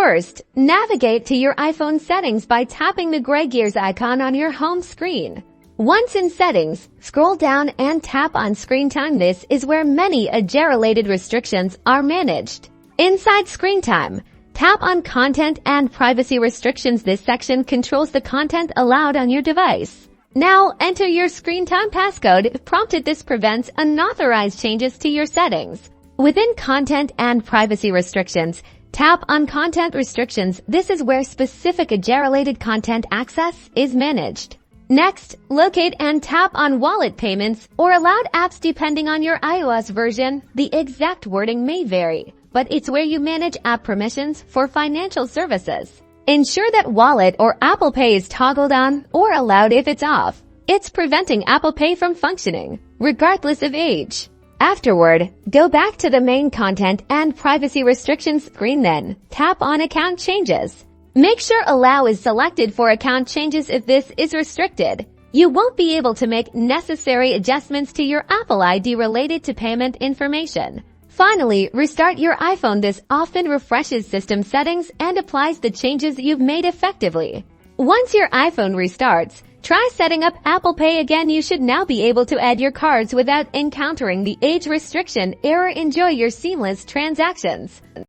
First, navigate to your iPhone settings by tapping the gray gears icon on your home screen. Once in Settings, scroll down and tap on Screen Time. This is where many age-related restrictions are managed. Inside Screen Time, tap on Content and Privacy Restrictions. This section controls the content allowed on your device. Now, enter your Screen Time passcode. If prompted, this prevents unauthorized changes to your settings. Within Content and Privacy Restrictions, tap on Content Restrictions. This is where specific age-related content access is managed. Next, locate and tap on Wallet Payments or Allowed Apps. Depending on your iOS version, the exact wording may vary, but it's where you manage app permissions for financial services. Ensure that Wallet or Apple Pay is toggled on or allowed. If it's off, it's preventing Apple Pay from functioning, regardless of age. Afterward, go back to the main Content and Privacy Restrictions screen, then tap on Account Changes. Make sure Allow is selected for account changes. If this is restricted, you won't be able to make necessary adjustments to your Apple ID related to payment information. Finally, restart your iPhone. This often refreshes system settings and applies the changes you've made effectively. Once your iPhone restarts, try setting up Apple Pay again. You should now be able to add your cards without encountering the age restriction error. Enjoy your seamless transactions.